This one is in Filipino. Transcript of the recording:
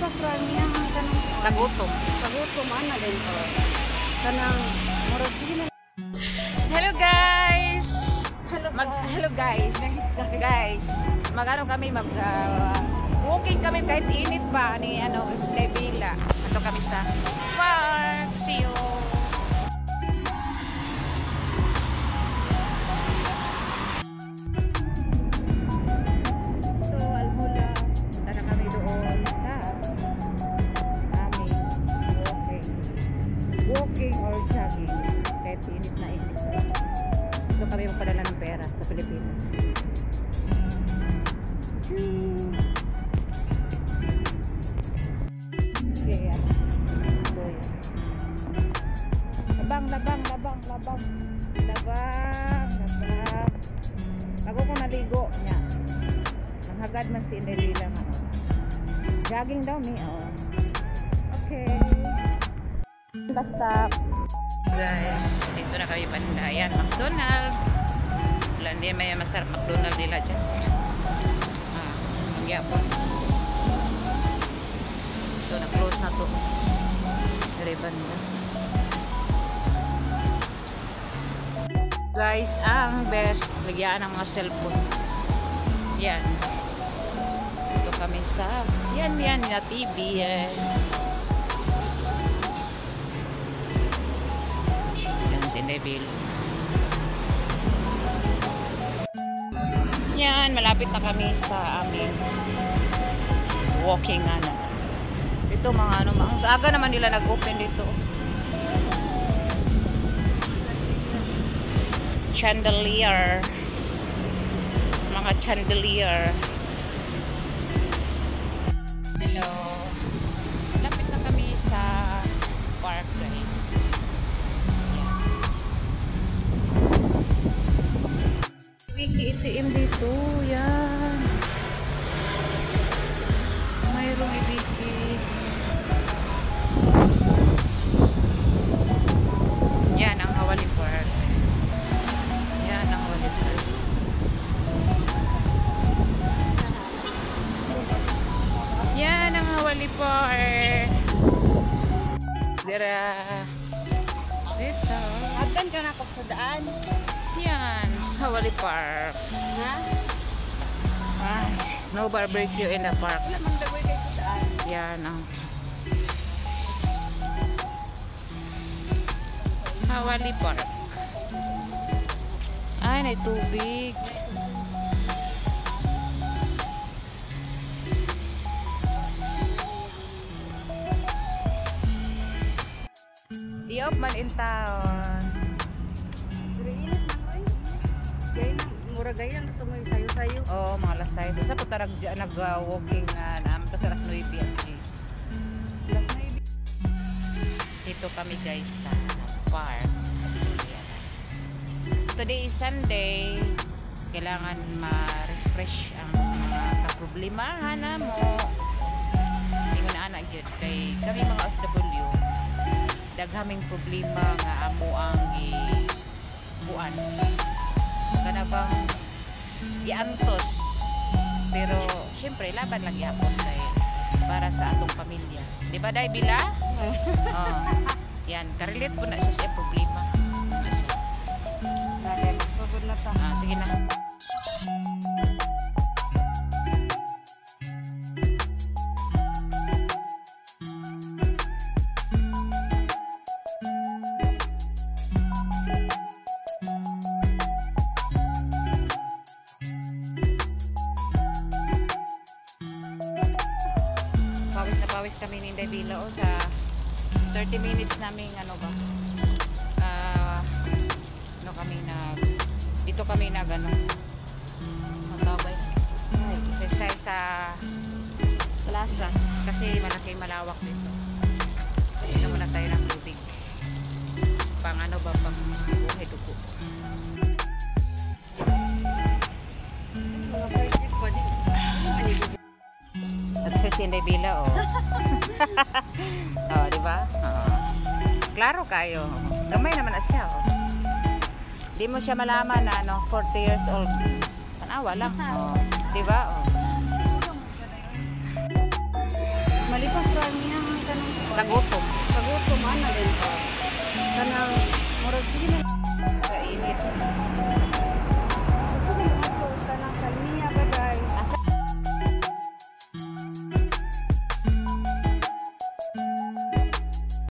bukas ra niya kanang Tagutom. pagutom ana din ko. Kanang murag sige na. Hello guys! Hello guys! Guys, mag-ano kami, walking kami kahit init pa ni Nebila. Ato kami sa park. See you! So, Almula, punta na kami doon sa aming walking or jogging kahit init na init. So kami magpadala ng pera sa Pilipinas. Okay, yan. So, yan. Labang. Bago ko naligo niya. Naghagad man si Nebila nga. Jogging daw ni. Okay. Basta guys, dito na kami pandayan McDonald's. Wala din may masarap McDonald's nila dyan. Ang yapon. Ito na close na to. Riban na. Guys, ang best lagyan ng mga cellphone. Yan. Ito kami sa yan na TV si Nebila. Yan, malapit na kami sa aming walking Ito mga sa aga naman nila nag-open dito. Chandelier. Mga chandelier. Hello. Malapit na kami sa park guys. Wiki ATM dito, yan. Mayroong ibiki. Yan ang Hawali Park. Yan ang Hawali Park. Yan ang Hawali Park. Dira. Dito. Agdan ka na sa daan. Yan, Hawali Park. Ha? No barbecue in the park. Wala man dagoy kay sa daan. Yan ang Hawali Park. Ay, may tubig. Di off man in town. Mura gayang gusto mo yung sayo-sayo. Oh, mga alas tayo. Sa putarag nag-walking namin. Tapos alas 9 p.m. Dito kami guys sa park. Kasi today is Sunday. Kailangan ma-refresh ang mga kaproblemahan na mo. Hindi ko na anak yun. Kay kami mga OFW, daghaming problema nga amo ang buwan. Kana bang iantos, pero syempre laban lang yapon kay para sa atong pamilya, di ba day Bila? Yan karelate po na siya sa problema na siya. Sugod na ta. Sige na. Pawis kami ni Nebila sa 30 minutes naming dito kami matabay exercise sa plaza kasi malawak dito. Ito muna tayo ng tubig pang pang buhay dugo. Si Nebila di ba? Klaro kayo. Gamay naman na siya Di mo siya malaman na 40 years old. Tanawa lang. Di ba? Maliit Lipas lang niya ang kanang Kagutom. kagutom ana din. Kanang murag sige na. Kainit.